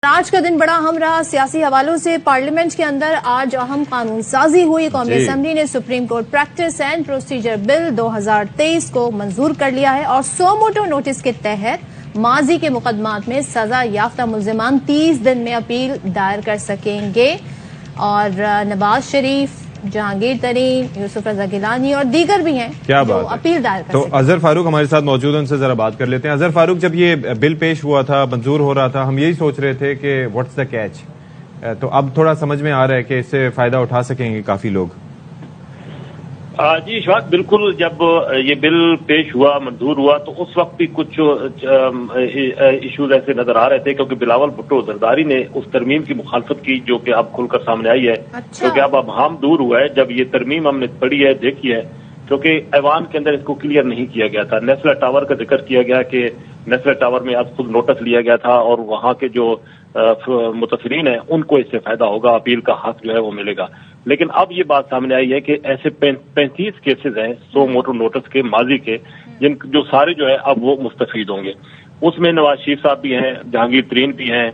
آج کا دن بڑا اہم رہا سیاسی حوالوں سے۔ پارلیمنٹ کے اندر آج اہم قانون سازی ہوئی۔ قومی اسمبلی نے supreme court practice and procedure bill 2023 کو منظور کر لیا ہے اور سو موٹو نوٹس کے تحت ماضی کے مقدمات میں سزا یافتہ ملزمان 30 دن میں اپیل دائر کر سکیں گے اور نواز شریف، جہانگیر ترین، یوسف رضا گیلانی اور دیگر بھی ہیں جو اپیل دائر کر سکتے ہیں۔ تو اظہر فاروق ہمارے ساتھ موجود ہیں، ان سے ذرا بات کر لیتے ہیں۔ اظہر فاروق، جب یہ بل پیش ہوا تھا، منظور ہو رہا تھا، ہم یہی سوچ رہے تھے کہ واٹس دا کیچ، تو اب تھوڑا سمجھ میں آ رہا ہے کہ اس سے فائدہ اٹھا سکیں گے کافی لوگ۔ جی اشفاق، بالکل جب یہ بل پیش ہوا، منظور ہوا، تو اس وقت بھی کچھ ایشوز ایسے نظر آ رہے تھے، کیونکہ بلاول بھٹو زرداری نے اس ترمیم کی مخالفت کی جو کہ اب کھل کر سامنے آئی ہے، کیونکہ اب ابہام دور ہوا ہے۔ جب یہ ترمیم ہم نے پڑھی ہے، دیکھی ہے، کیونکہ ایوان کے اندر اس کو کلیئر نہیں کیا گیا تھا۔ نیشنل ٹاور کا ذکر کیا گیا کہ نیشنل ٹاور میں اب خود نوٹس لیا گیا تھا اور وہاں کے جو متاثرین ہیں ان کو اس سے فائدہ ہوگا، اپیل کا حق جو ہے وہ ملے گا۔ لیکن اب یہ بات سامنے آئی ہے کہ ایسے 35 کیسز ہیں 100 موٹو نوٹس کے ماضی کے، جو سارے جو ہے اب وہ مستفید ہوں گے۔ اس میں نواز شریف صاحب بھی ہیں، جہانگیر ترین بھی ہیں،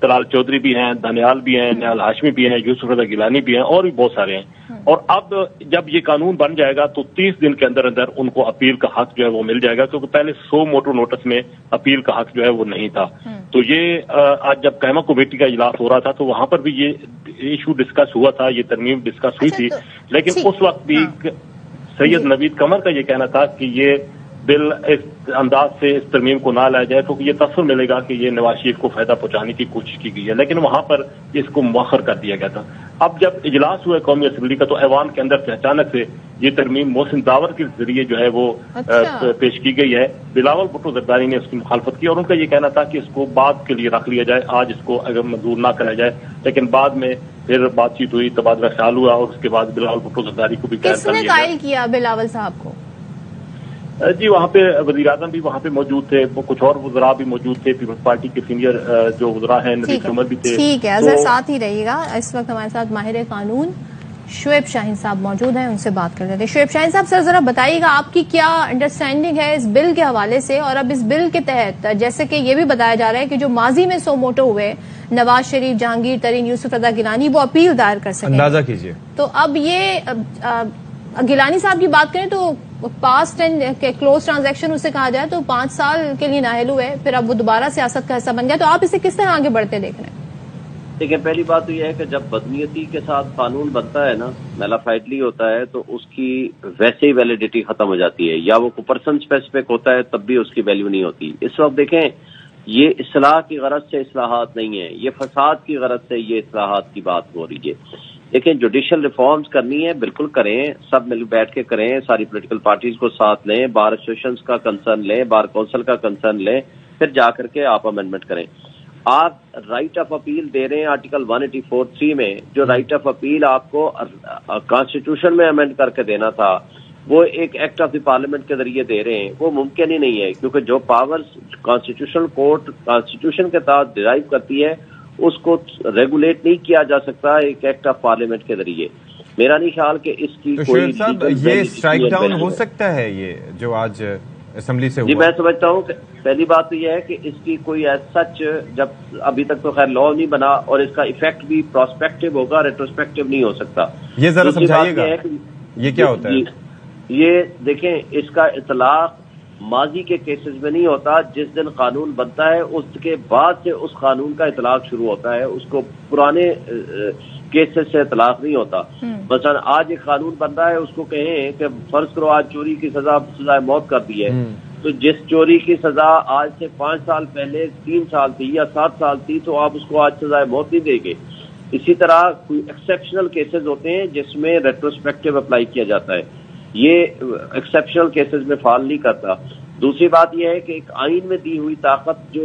طلال چودھری بھی ہیں، دانیال بھی ہیں، نیال ہاشمی بھی ہیں، یوسف رضا گیلانی بھی ہیں اور بھی بہت سارے ہیں۔ اور اب جب یہ قانون بن جائے گا تو 30 دن کے اندر اندر ان کو اپیل کا حق جو ہے وہ مل جائے گا، کیونکہ پہلے 100 موٹو نوٹس میں اپیل کا حق جو ہے وہ نہیں تھا۔ تو یہ آج جب قائمہ کمیٹی کا اجلاس ہو رہا تھا تو وہاں پر بھی یہ ایشو ڈسکس ہوا تھا، یہ ترمیم ڈسکس ہوئی تھی، لیکن اس وقت بھی سید نوید قمر کا یہ کہنا تھا کہ یہ بل اس انداز سے اس ترمیم کو نہ لایا جائے کیونکہ یہ تصور ملے گا کہ یہ نواز شریف کو فائدہ پہنچانے کی کوشش کی گئی ہے، لیکن وہاں پر اس کو مؤخر کر دیا گیا تھا۔ اب جب اجلاس ہوا قومی اسمبلی کا تو ایوان کے اندر سے اچانک سے یہ ترمیم محسن داور کے ذریعے جو ہے وہ پیش کی گئی ہے۔ بلاول بھٹو زرداری نے اس کی مخالفت کی اور ان کا یہ کہنا تھا کہ اس کو بعد کے لیے رکھ لیا جائے، آج اس کو اگر منظور نہ کرایا جائے، لیکن بعد میں پھر بات چیت ہوئی، تبادلہ خیال ہوا اور اس کے بعد بلاول بھٹو زرداری کو بھی کس نے قائل کیا بلاول صاحب کو؟ جی وہاں پہ وزیر اعظم بھی وہاں پہ موجود تھے، کچھ اور وزراء بھی موجود تھے، پیپلز پارٹی کے سینئر جو وزراء ہیں ندیم عمر بھی تھے۔ ٹھیک ہے اظہر، ساتھ ہی رہیے گا۔ اس وقت ہمارے ساتھ ماہر قانون شعیب شاہین صاحب موجود ہیں، ان سے بات کر لیتے ہیں۔ شعیب شاہین صاحب، سر ذرا بتائیے گا آپ کی کیا انڈرسٹینڈنگ ہے اس بل کے حوالے سے، اور اب اس بل کے تحت جیسے کہ یہ بھی بتایا جا رہا ہے کہ جو ماضی میں 100 موٹو ہوئے، نواز شریف، جہانگیر ترین، یوسف رضا گیلانی، وہ اپیل دائر کر سکیں۔ اندازہ کیجیے تو اب یہ گیلانی صاحب کی بات کریں تو پاسٹ اینڈ کلوز ٹرانزیکشن اسے کہا جائے تو 5 سال کے لیے نااہل ہوئے، پھر اب وہ دوبارہ سیاست کا حصہ بن گیا، تو آپ اسے کس طرح آگے بڑھتے دیکھ رہے ہیں؟ دیکھیں، پہلی بات تو یہ ہے کہ جب بدنیتی کے ساتھ قانون بنتا ہے نا، میلافائڈلی ہوتا ہے، تو اس کی ویسے ہی ویلیڈیٹی ختم ہو جاتی ہے، یا وہ کوئی پرسن اسپیسیفک ہوتا ہے تب بھی اس کی ویلیو نہیں ہوتی۔ اس وقت دیکھیں، یہ اصلاح کی غرض سے اصلاحات نہیں ہیں، یہ فساد کی غرض سے یہ اصلاحات کی بات ہو رہی ہے۔ لیکن جوڈیشل ریفارمز کرنی ہے، بالکل کریں، سب مل بیٹھ کے کریں، ساری پولیٹیکل پارٹیز کو ساتھ لیں، بار ایسوسیشنز کا کنسرن لیں، بار کونسل کا کنسرن لیں، پھر جا کر کے آپ امینڈمنٹ کریں۔ آپ رائٹ آف اپیل دے رہے ہیں آرٹیکل 184(3) میں، جو رائٹ آف اپیل آپ کو کانسٹیٹیوشن میں امینڈ کر کے دینا تھا، وہ ایک ایکٹ آف دی پارلیمنٹ کے ذریعے دے رہے ہیں، وہ ممکن ہی نہیں ہے، کیونکہ جو پاورز کانسٹیٹیوشنل کورٹ کانسٹیٹیوشن کے تحت ڈرائیو کرتی ہے اس کو ریگولیٹ نہیں کیا جا سکتا ایک ایکٹ آف پارلیمنٹ کے ذریعے۔ میرا نہیں خیال کہ اس کی کوئی یہ اسٹرائک ڈاؤن ہو سکتا ہے، یہ جو آج اسمبلی سے ہوا۔ جی میں سمجھتا ہوں کہ پہلی بات تو یہ ہے کہ اس کی کوئی ایز سچ، جب ابھی تک تو خیر لا نہیں بنا اور اس کا ایفیکٹ بھی پراسپیکٹو ہوگا، ریٹروسپیکٹو نہیں ہو سکتا۔ یہ ذرا سمجھائیے گا یہ کیا ہوتا ہے؟ یہ دیکھیں، اس کا اطلاق ماضی کے کیسز میں نہیں ہوتا، جس دن قانون بنتا ہے اس کے بعد سے اس قانون کا اطلاق شروع ہوتا ہے، اس کو پرانے کیسز سے اطلاق نہیں ہوتا۔ مثلا آج ایک قانون بن رہا ہے، اس کو کہیں کہ فرض کرو آج چوری کی سزائے موت کر دی ہے، تو جس چوری کی سزا آج سے 5 سال پہلے 3 سال تھی یا 7 سال تھی، تو آپ اس کو آج سزائے موت نہیں دیں گے۔ اسی طرح کوئی ایکسیپشنل کیسز ہوتے ہیں جس میں ریٹروسپیکٹو اپلائی کیا جاتا ہے، یہ ایکسیپشنل کیسز میں فال نہیں کرتا۔ دوسری بات یہ ہے کہ ایک آئین میں دی ہوئی طاقت جو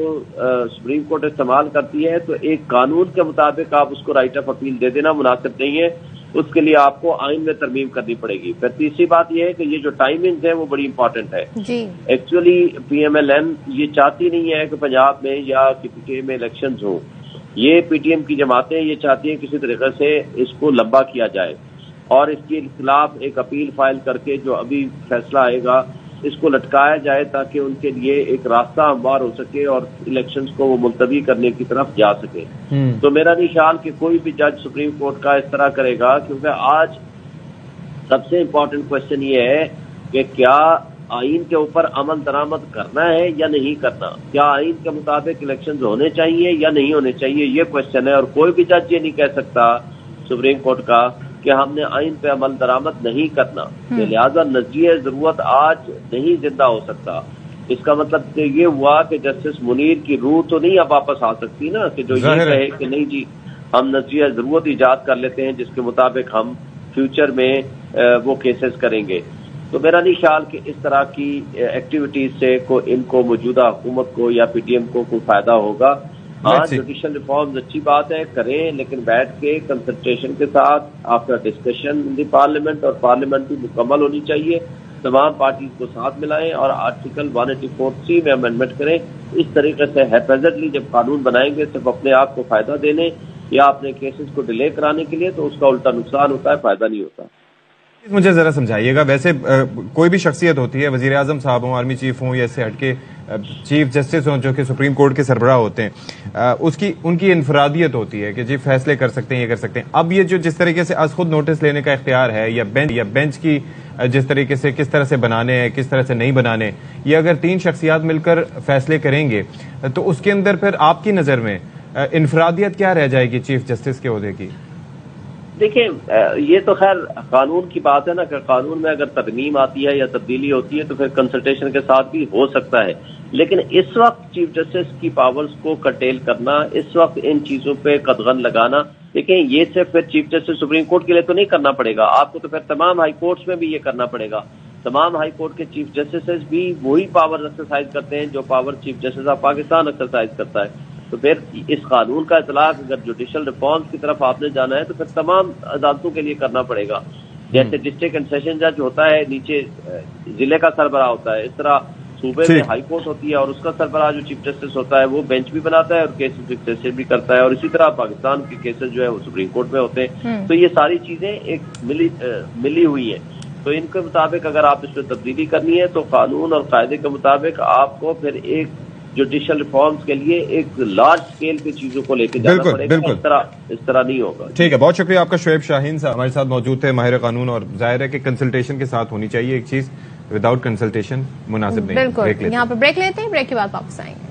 سپریم کورٹ استعمال کرتی ہے، تو ایک قانون کے مطابق آپ اس کو رائٹ آف اپیل دے دینا مناسب نہیں ہے، اس کے لیے آپ کو آئین میں ترمیم کرنی پڑے گی۔ پھر تیسری بات یہ ہے کہ یہ جو ٹائمنگز ہے وہ بڑی امپورٹنٹ ہے۔ Actually P M L N یہ چاہتی نہیں ہے کہ پنجاب میں یا پی ٹی اے میں الیکشنز ہوں، یہ پی ٹی ایم کی جماعتیں یہ چاہتی ہیں کسی طریقے سے اس کو لمبا کیا جائے اور اس کے خلاف ایک اپیل فائل کر کے جو ابھی فیصلہ آئے گا اس کو لٹکایا جائے تاکہ ان کے لیے ایک راستہ ہموار ہو سکے اور الیکشنز کو وہ ملتوی کرنے کی طرف جا سکے. تو میرا نہیں خیال کہ کوئی بھی جج سپریم کورٹ کا اس طرح کرے گا، کیونکہ آج سب سے امپورٹنٹ کوشچن یہ ہے کہ کیا آئین کے اوپر عمل درآمد کرنا ہے یا نہیں کرنا، کیا آئین کے مطابق الیکشنز ہونے چاہیے یا نہیں ہونے چاہیے، یہ کوشچن ہے. اور کوئی بھی جج یہ نہیں کہہ سکتا سپریم کورٹ کا کہ ہم نے آئین پہ عمل درآمد نہیں کرنا. لہذا نظریہ ضرورت آج نہیں زندہ ہو سکتا. اس کا مطلب یہ ہوا کہ جسٹس منیر کی روح تو نہیں اب واپس آ سکتی نا، کہ جو یہ کہے کہ نہیں جی ہم نظریہ ضرورت ایجاد کر لیتے ہیں جس کے مطابق ہم فیوچر میں وہ کیسز کریں گے. تو میرا نہیں خیال کہ اس طرح کی ایکٹیویٹیز سے ان کو موجودہ حکومت کو یا پی ٹی ایم کو کوئی فائدہ ہوگا. ہاں جوڈیشل ریفارمز اچھی بات ہے، کریں، لیکن بیٹھ کے کنسلٹیشن کے ساتھ آفٹر ڈسکشن ان دی پارلیمنٹ، اور پارلیمنٹ بھی مکمل ہونی چاہیے. تمام پارٹیز کو ساتھ ملائیں اور آرٹیکل 184(c) میں امینڈمنٹ کریں. اس طریقے سے ہیپیزٹلی جب قانون بنائیں گے صرف اپنے آپ کو فائدہ دینے یا اپنے کیسز کو ڈیلے کرانے کے لیے، تو اس کا الٹا نقصان ہوتا ہے، فائدہ نہیں ہوتا. مجھے ذرا سمجھائیے گا، ویسے کوئی بھی شخصیت ہوتی ہے، وزیر اعظم صاحب ہوں، آرمی چیف ہوں یا اس سے ہٹ کے چیف جسٹس ہوں جو کہ سپریم کورٹ کے سربراہ ہوتے ہیں، ان کی انفرادیت ہوتی ہے کہ جی فیصلے کر سکتے ہیں، یہ کر سکتے ہیں. اب یہ جو جس طریقے سے از خود نوٹس لینے کا اختیار ہے یا بینچ کی جس طریقے سے کس طرح سے بنانے ہیں کس طرح سے نہیں بنانے، یہ اگر 3 شخصیات مل کر فیصلے کریں گے تو اس کے اندر پھر آپ کی نظر میں انفرادیت کیا رہ جائے گی چیف جسٹس کے عہدے کی؟ دیکھیں یہ تو خیر قانون کی بات ہے نا، کہ قانون میں اگر ترمیم آتی ہے یا تبدیلی ہوتی ہے تو پھر کنسلٹیشن کے ساتھ بھی ہو سکتا ہے. لیکن اس وقت چیف جسٹس کی پاورز کو کرٹیل کرنا، اس وقت ان چیزوں پہ قدغن لگانا، دیکھیں یہ صرف پھر چیف جسٹس سپریم کورٹ کے لیے تو نہیں کرنا پڑے گا، آپ کو تو پھر تمام ہائی کورٹس میں بھی یہ کرنا پڑے گا. تمام ہائی کورٹ کے چیف جسٹس بھی وہی پاور ایکسرسائز کرتے ہیں جو power chief justice of Pakistan exercise کرتا ہے. تو پھر اس قانون کا اطلاق اگر جوڈیشل ریفارمز کی طرف آپ نے جانا ہے تو پھر تمام عدالتوں کے لیے کرنا پڑے گا. جیسے ڈسٹرکٹ اینڈ سیشن جج ہوتا ہے، نیچے ضلع کا سربراہ ہوتا ہے، اس طرح صوبے میں ہائی کورٹ ہوتی ہے اور اس کا سربراہ جو چیف جسٹس ہوتا ہے وہ بینچ بھی بناتا ہے اور کیسز ایکسیسر بھی کرتا ہے، اور اسی طرح پاکستان کے کیسز جو ہے وہ سپریم کورٹ میں ہوتے ہیں. تو یہ ساری چیزیں ایک ملی ہوئی ہیں. تو ان کے مطابق اگر آپ اس میں تبدیلی کرنی ہے تو قانون اور قاعدے کے مطابق آپ کو پھر ایک جوڈیشل ریفارمز کے لیے ایک لارج اسکیل پہ چیزوں کو لے کے جانا پڑے گا. اس طرح نہیں ہوگا. ٹھیک ہے، بہت شکریہ آپ کا. شعیب شاہین صاحب ہمارے ساتھ موجود تھے، ماہر قانون، اور ظاہر ہے کہ کنسلٹیشن کے ساتھ ہونی چاہیے ایک چیز، وداؤٹ کنسلٹیشن مناسب نہیں. بالکل. یہاں پہ بریک لیتے ہیں، بریک کے بعد واپس آئیں گے.